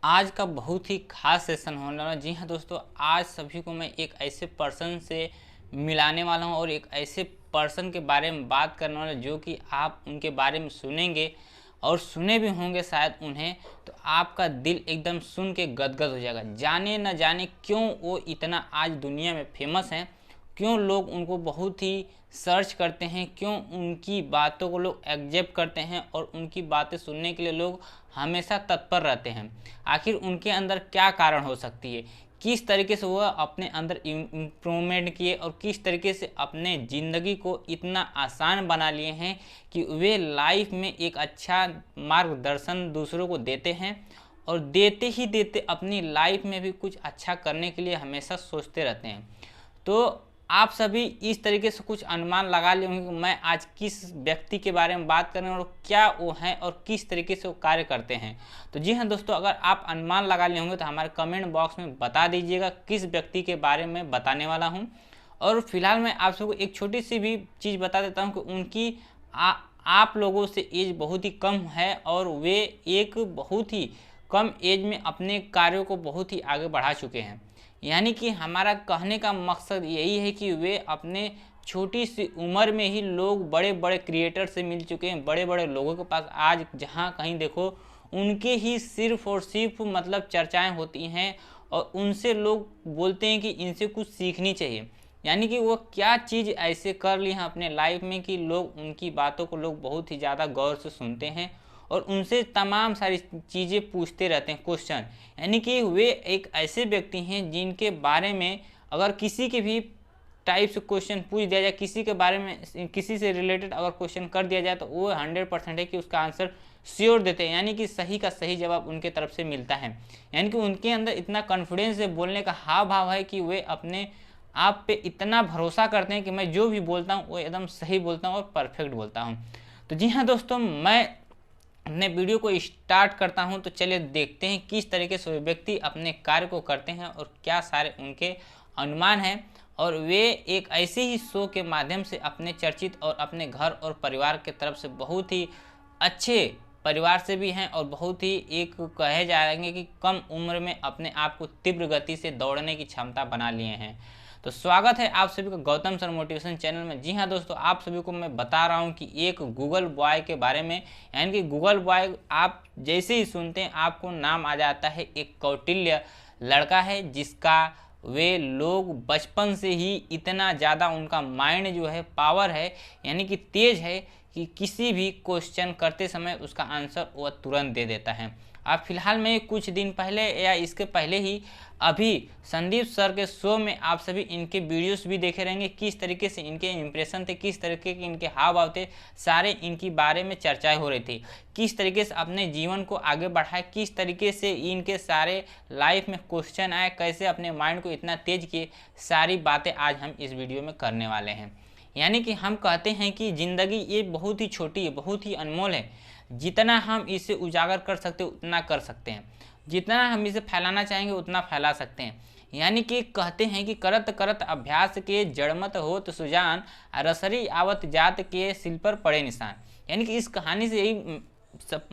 आज का बहुत ही खास सेशन होने वाला है। जी हाँ दोस्तों, आज सभी को मैं एक ऐसे पर्सन से मिलाने वाला हूँ और एक ऐसे पर्सन के बारे में बात करने वाला जो कि आप उनके बारे में सुनेंगे और सुने भी होंगे शायद उन्हें, तो आपका दिल एकदम सुन के गदगद हो जाएगा। जाने न जाने क्यों वो इतना आज दुनिया में फेमस हैं, क्यों लोग उनको बहुत ही सर्च करते हैं, क्यों उनकी बातों को लोग एक्सेप्ट करते हैं और उनकी बातें सुनने के लिए लोग हमेशा तत्पर रहते हैं। आखिर उनके अंदर क्या कारण हो सकती है, किस तरीके से वह अपने अंदर इम्प्रूवमेंट किए और किस तरीके से अपने ज़िंदगी को इतना आसान बना लिए हैं कि वे लाइफ में एक अच्छा मार्गदर्शन दूसरों को देते हैं और देते ही देते अपनी लाइफ में भी कुछ अच्छा करने के लिए हमेशा सोचते रहते हैं। तो आप सभी इस तरीके से कुछ अनुमान लगा लिए होंगे कि मैं आज किस व्यक्ति के बारे में बात करें और क्या वो हैं और किस तरीके से वो कार्य करते हैं। तो जी हाँ दोस्तों, अगर आप अनुमान लगा लिए होंगे तो हमारे कमेंट बॉक्स में बता दीजिएगा किस व्यक्ति के बारे में बताने वाला हूँ। और फिलहाल मैं आप सबको एक छोटी सी भी चीज़ बता देता हूँ कि उनकी आप लोगों से एज बहुत ही कम है और वे एक बहुत ही कम एज में अपने कार्यों को बहुत ही आगे बढ़ा चुके हैं। यानी कि हमारा कहने का मकसद यही है कि वे अपने छोटी सी उम्र में ही लोग बड़े बड़े क्रिएटर से मिल चुके हैं, बड़े बड़े लोगों के पास आज जहाँ कहीं देखो उनके ही सिर्फ और सिर्फ मतलब चर्चाएं होती हैं और उनसे लोग बोलते हैं कि इनसे कुछ सीखनी चाहिए। यानी कि वो क्या चीज़ ऐसे कर ली हैं अपने लाइफ में कि लोग उनकी बातों को लोग बहुत ही ज़्यादा गौर से सुनते हैं और उनसे तमाम सारी चीज़ें पूछते रहते हैं, क्वेश्चन। यानी कि वे एक ऐसे व्यक्ति हैं जिनके बारे में अगर किसी के भी टाइप से क्वेश्चन पूछ दिया जाए, किसी के बारे में किसी से रिलेटेड अगर क्वेश्चन कर दिया जाए तो वो 100% है कि उसका आंसर श्योर देते हैं। यानी कि सही का सही जवाब उनके तरफ से मिलता है। यानी कि उनके अंदर इतना कॉन्फिडेंस है, बोलने का हाव भाव है कि वे अपने आप पे इतना भरोसा करते हैं कि मैं जो भी बोलता हूँ वो एकदम सही बोलता हूँ और परफेक्ट बोलता हूँ। तो जी हाँ दोस्तों, मैं अपने वीडियो को स्टार्ट करता हूं। तो चलिए देखते हैं किस तरीके से व्यक्ति अपने कार्य को करते हैं और क्या सारे उनके अनुमान हैं। और वे एक ऐसे ही शो के माध्यम से अपने चर्चित और अपने घर और परिवार के तरफ से बहुत ही अच्छे परिवार से भी हैं और बहुत ही एक कहे जाएंगे कि कम उम्र में अपने आप को तीव्र गति से दौड़ने की क्षमता बना लिए हैं। तो स्वागत है आप सभी का गौतम सर मोटिवेशन चैनल में। जी हाँ दोस्तों, आप सभी को मैं बता रहा हूँ कि एक गूगल बॉय के बारे में। यानी कि गूगल बॉय आप जैसे ही सुनते हैं आपको नाम आ जाता है एक कौटिल्य लड़का है जिसका वे लोग बचपन से ही इतना ज़्यादा उनका माइंड जो है पावर है, यानी कि तेज है कि किसी भी क्वेश्चन करते समय उसका आंसर वह तुरंत दे देता है। आप फिलहाल में कुछ दिन पहले या इसके पहले ही अभी संदीप सर के शो में आप सभी इनके वीडियोस भी देखे रहेंगे, किस तरीके से इनके इंप्रेशन थे, किस तरीके के इनके हाव भाव थे, सारे इनकी बारे में चर्चाएं हो रही थी। किस तरीके से अपने जीवन को आगे बढ़ाए, किस तरीके से इनके सारे लाइफ में क्वेश्चन आए, कैसे अपने माइंड को इतना तेज किए, सारी बातें आज हम इस वीडियो में करने वाले हैं। यानी कि हम कहते हैं कि ज़िंदगी ये बहुत ही छोटी है, बहुत ही अनमोल है। जितना हम इसे उजागर कर सकते हैं उतना कर सकते हैं, जितना हम इसे फैलाना चाहेंगे उतना फैला सकते हैं। यानी कि कहते हैं कि करत करत अभ्यास के जड़मत होत सुजान, रसरी आवत जात के सिल पर पड़े निशान। यानी कि इस कहानी से यही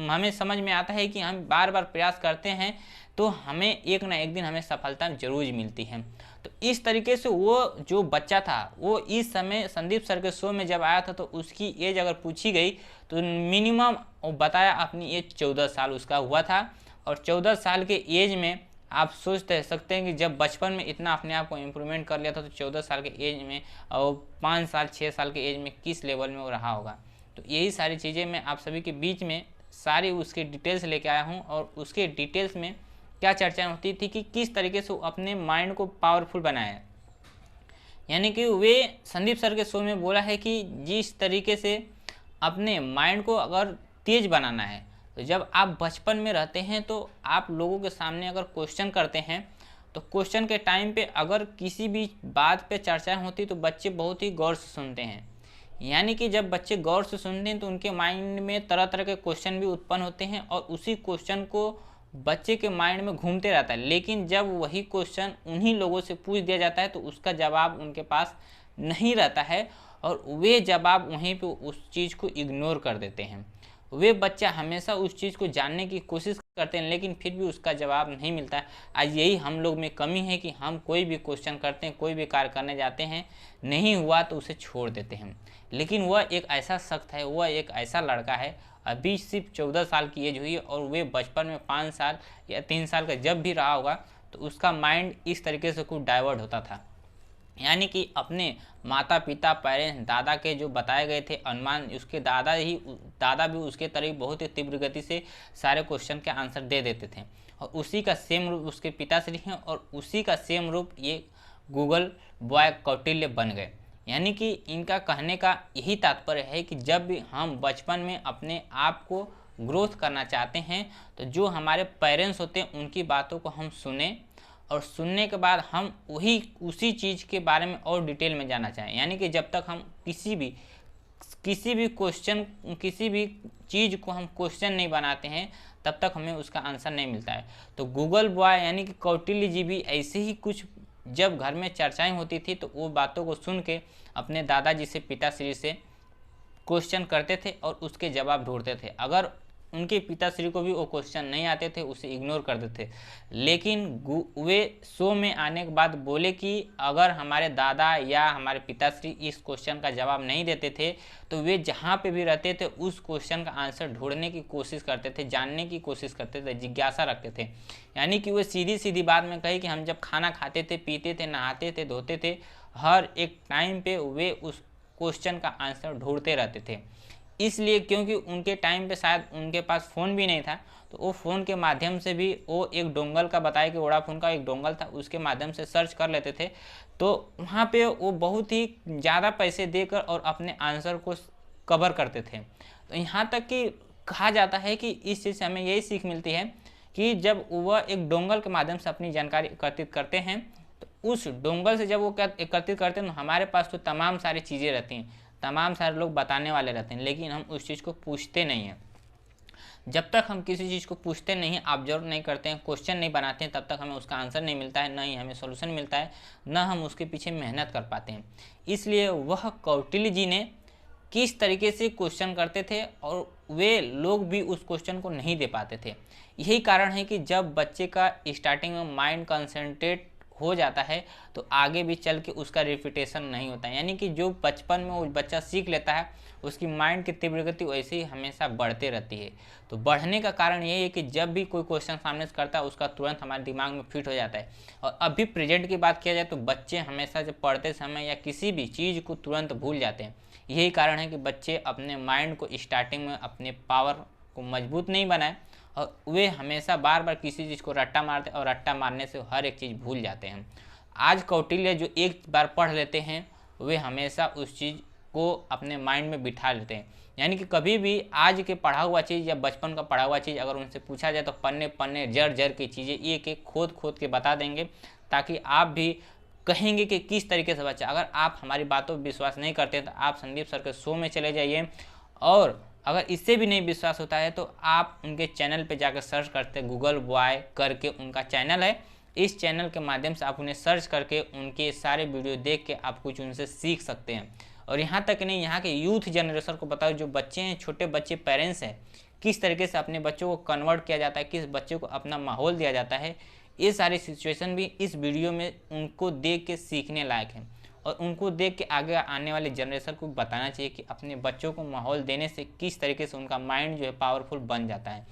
हमें समझ में आता है कि हम बार बार प्रयास करते हैं तो हमें एक ना एक दिन हमें सफलता जरूर मिलती है। तो इस तरीके से वो जो बच्चा था वो इस समय संदीप सर के शो में जब आया था तो उसकी एज अगर पूछी गई तो मिनिमम वो बताया अपनी एज 14 साल उसका हुआ था। और 14 साल के एज में आप सोच सकते हैं कि जब बचपन में इतना अपने आप को इम्प्रूवमेंट कर लिया था तो 14 साल के एज में और 5 साल 6 साल के एज में किस लेवल में वो रहा होगा। तो यही सारी चीज़ें मैं आप सभी के बीच में सारी उसके डिटेल्स लेके आया हूँ और उसके डिटेल्स में क्या चर्चाएं होती थी कि किस तरीके से वो अपने माइंड को पावरफुल बनाया। यानी कि वे संदीप सर के शो में बोला है कि जिस तरीके से अपने माइंड को अगर तेज बनाना है तो जब आप बचपन में रहते हैं तो आप लोगों के सामने अगर क्वेश्चन करते हैं तो क्वेश्चन के टाइम पे अगर किसी भी बात पे चर्चाएं होती तो बच्चे बहुत ही गौर से सुनते हैं। यानी कि जब बच्चे गौर से सुनते हैं तो उनके माइंड में तरह तरह के क्वेश्चन भी उत्पन्न होते हैं और उसी क्वेश्चन को बच्चे के माइंड में घूमते रहता है। लेकिन जब वही क्वेश्चन उन्हीं लोगों से पूछ दिया जाता है तो उसका जवाब उनके पास नहीं रहता है और वे जवाब वहीं पे उस चीज़ को इग्नोर कर देते हैं। वे बच्चा हमेशा उस चीज़ को जानने की कोशिश करते हैं, लेकिन फिर भी उसका जवाब नहीं मिलता है। आज यही हम लोग में कमी है कि हम कोई भी क्वेश्चन करते हैं, कोई भी कार्य करने जाते हैं, नहीं हुआ तो उसे छोड़ देते हैं। लेकिन वह एक ऐसा शख्स है, वह एक ऐसा लड़का है, अभी सिर्फ 14 साल की एज हुई है और वे बचपन में 5 साल या 3 साल का जब भी रहा होगा तो उसका माइंड इस तरीके से कुछ डाइवर्ट होता था, यानी कि अपने माता पिता पेरेंट्स दादा के जो बताए गए थे अनुमान, उसके दादा भी उसके तरह बहुत ही तीव्र गति से सारे क्वेश्चन के आंसर दे देते थे और उसी का सेम रूप उसके पिताश्री हैं और उसी का सेम रूप ये गूगल बॉय कौटिल्य बन गए। यानी कि इनका कहने का यही तात्पर्य है कि जब भी हम बचपन में अपने आप को ग्रोथ करना चाहते हैं तो जो हमारे पेरेंट्स होते हैं उनकी बातों को हम सुने और सुनने के बाद हम उसी चीज़ के बारे में और डिटेल में जानना चाहें। यानी कि जब तक हम किसी भी चीज़ को हम क्वेश्चन नहीं बनाते हैं तब तक हमें उसका आंसर नहीं मिलता है। तो गूगल बॉय यानी कि कौटिल्य जी भी ऐसे ही कुछ जब घर में चर्चाएं होती थी तो वो बातों को सुन के अपने दादाजी से पिताश्री से क्वेश्चन करते थे और उसके जवाब ढूंढते थे। अगर उनके पिताश्री को भी वो क्वेश्चन नहीं आते थे उसे इग्नोर कर देते थे। लेकिन वे शो में आने के बाद बोले कि अगर हमारे दादा या हमारे पिताश्री इस क्वेश्चन का जवाब नहीं देते थे तो वे जहाँ पे भी रहते थे उस क्वेश्चन का आंसर ढूंढने की कोशिश करते थे, जानने की कोशिश करते थे, जिज्ञासा रखते थे। यानी कि वे सीधी सीधी बात में कही कि हम जब खाना खाते थे, पीते थे, नहाते थे, धोते थे, हर एक टाइम पे वे उस क्वेश्चन का आंसर ढूंढते रहते थे। इसलिए क्योंकि उनके टाइम पे शायद उनके पास फ़ोन भी नहीं था तो वो फ़ोन के माध्यम से भी वो एक डोंगल का बताया कि वोडाफोन का एक डोंगल था उसके माध्यम से सर्च कर लेते थे। तो वहाँ पे वो बहुत ही ज़्यादा पैसे देकर और अपने आंसर को कवर करते थे। तो यहाँ तक कि कहा जाता है कि इस चीज़ से हमें यही सीख मिलती है कि जब वह एक डोंगल के माध्यम से अपनी जानकारी एकत्रित करते हैं तो उस डोंगल से जब वो एकत्रित करते हैं तो हमारे पास तो तमाम सारी चीज़ें रहती हैं, तमाम सारे लोग बताने वाले रहते हैं, लेकिन हम उस चीज़ को पूछते नहीं हैं। जब तक हम किसी चीज़ को पूछते नहीं, ऑब्जर्व नहीं करते हैं, क्वेश्चन नहीं बनाते हैं, तब तक हमें उसका आंसर नहीं मिलता है, ना ही हमें सॉल्यूशन मिलता है, ना हम उसके पीछे मेहनत कर पाते हैं। इसलिए वह कौटिल्य जी ने किस तरीके से क्वेश्चन करते थे और वे लोग भी उस क्वेश्चन को नहीं दे पाते थे। यही कारण है कि जब बच्चे का स्टार्टिंग में माइंड कंसंट्रेट हो जाता है तो आगे भी चल के उसका रिपीटेशन नहीं होता है। यानी कि जो बचपन में वो बच्चा सीख लेता है उसकी माइंड की तीव्र गति वैसे ही हमेशा बढ़ते रहती है। तो बढ़ने का कारण यही है कि जब भी कोई क्वेश्चन सामने से करता है उसका तुरंत हमारे दिमाग में फिट हो जाता है। और अभी प्रेजेंट की बात किया जाए तो बच्चे हमेशा जब पढ़ते समय या किसी भी चीज़ को तुरंत भूल जाते हैं। यही कारण है कि बच्चे अपने माइंड को स्टार्टिंग में अपने पावर को मजबूत नहीं बनाए और वे हमेशा बार बार किसी चीज़ को रट्टा मारते और रट्टा मारने से हर एक चीज़ भूल जाते हैं। आज कौटिल्य जो एक बार पढ़ लेते हैं वे हमेशा उस चीज़ को अपने माइंड में बिठा लेते हैं। यानी कि कभी भी आज के पढ़ा हुआ चीज़ या बचपन का पढ़ा हुआ चीज़ अगर उनसे पूछा जाए तो पन्ने पन्ने जड़ जड़ की चीज़ें एक एक खोद खोद के बता देंगे, ताकि आप भी कहेंगे कि किस तरीके से बच्चा। अगर आप हमारी बातों पर विश्वास नहीं करते तो आप संदीप सर के शो में चले जाइए, और अगर इससे भी नहीं विश्वास होता है तो आप उनके चैनल पे जाकर सर्च करते हैं, गूगल बॉय करके उनका चैनल है। इस चैनल के माध्यम से आप उन्हें सर्च करके उनके सारे वीडियो देख के आप कुछ उनसे सीख सकते हैं। और यहाँ तक नहीं, यहाँ के यूथ जनरेशन को बताओ, जो बच्चे हैं, छोटे बच्चे, पेरेंट्स हैं, किस तरीके से अपने बच्चों को कन्वर्ट किया जाता है, किस बच्चे को अपना माहौल दिया जाता है, ये सारी सिचुएशन भी इस वीडियो में उनको देख के सीखने लायक है। और उनको देख के आगे आने वाले जनरेशन को बताना चाहिए कि अपने बच्चों को माहौल देने से किस तरीके से उनका माइंड जो है पावरफुल बन जाता है।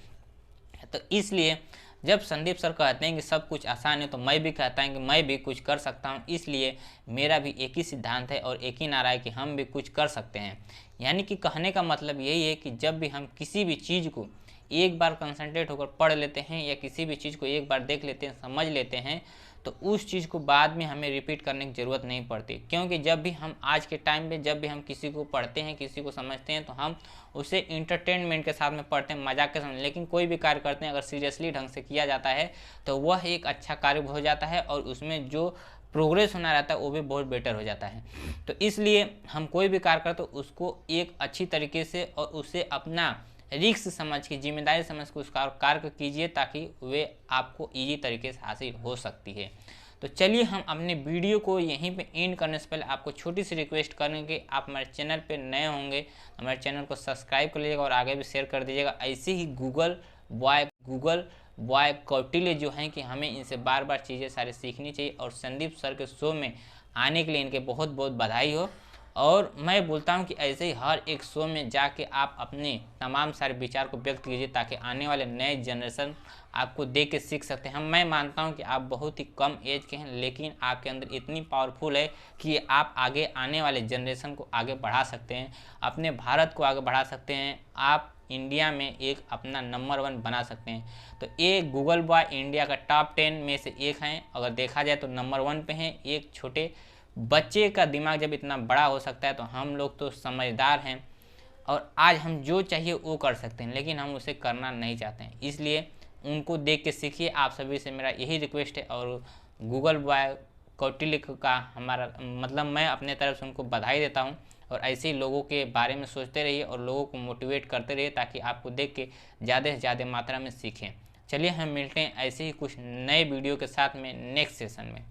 तो इसलिए जब संदीप सर कहते हैं कि सब कुछ आसान है तो मैं भी कहता हूँ कि मैं भी कुछ कर सकता हूँ। इसलिए मेरा भी एक ही सिद्धांत है और एक ही नारा है कि हम भी कुछ कर सकते हैं। यानी कि कहने का मतलब यही है कि जब भी हम किसी भी चीज़ को एक बार कंसंट्रेट होकर पढ़ लेते हैं या किसी भी चीज़ को एक बार देख लेते हैं, समझ लेते हैं, तो उस चीज़ को बाद में हमें रिपीट करने की ज़रूरत नहीं पड़ती। क्योंकि जब भी हम आज के टाइम पे जब भी हम किसी को पढ़ते हैं, किसी को समझते हैं, तो हम उसे इंटरटेनमेंट के साथ में पढ़ते हैं, मजाक के साथ। लेकिन कोई भी कार्य करते हैं अगर सीरियसली ढंग से किया जाता है तो वह एक अच्छा कार्य हो जाता है और उसमें जो प्रोग्रेस होना रहता है वो भी बहुत बेटर हो जाता है। तो इसलिए हम कोई भी कार्य करते तो उसको एक अच्छी तरीके से और उसे अपना रिस्क समझ के, जिम्मेदारी समझ के उस कार्य को कीजिए, ताकि वे आपको ईजी तरीके से हासिल हो सकती है। तो चलिए हम अपने वीडियो को यहीं पे एंड करने से पहले आपको छोटी सी रिक्वेस्ट करेंगे, आप हमारे चैनल पे नए होंगे हमारे चैनल को सब्सक्राइब कर लीजिएगा और आगे भी शेयर कर दीजिएगा। ऐसे ही गूगल बॉय कौटिल्य जो हैं कि हमें इनसे बार बार चीज़ें सारी सीखनी चाहिए, और संदीप सर के शो में आने के लिए इनके बहुत बहुत बधाई हो। और मैं बोलता हूं कि ऐसे ही हर एक शो में जाके आप अपने तमाम सारे विचार को व्यक्त कीजिए, ताकि आने वाले नए जनरेशन आपको देख के सीख सकते हैं। मैं मानता हूं कि आप बहुत ही कम एज के हैं, लेकिन आपके अंदर इतनी पावरफुल है कि आप आगे आने वाले जनरेशन को आगे बढ़ा सकते हैं, अपने भारत को आगे बढ़ा सकते हैं, आप इंडिया में एक अपना नंबर 1 बना सकते हैं। तो ये गूगल बॉय इंडिया का टॉप 10 में से एक हैं, अगर देखा जाए तो नंबर 1 पे हैं। एक छोटे बच्चे का दिमाग जब इतना बड़ा हो सकता है तो हम लोग तो समझदार हैं और आज हम जो चाहिए वो कर सकते हैं, लेकिन हम उसे करना नहीं चाहते हैं। इसलिए उनको देख के सीखिए, आप सभी से मेरा यही रिक्वेस्ट है। और गूगल बॉय कौटिल्य का हमारा मतलब मैं अपने तरफ से उनको बधाई देता हूँ। और ऐसे ही लोगों के बारे में सोचते रहिए और लोगों को मोटिवेट करते रहिए, ताकि आपको देख के ज़्यादा से ज़्यादा मात्रा में सीखें। चलिए हम मिलते हैं ऐसे ही कुछ नए वीडियो के साथ में नेक्स्ट सेशन में।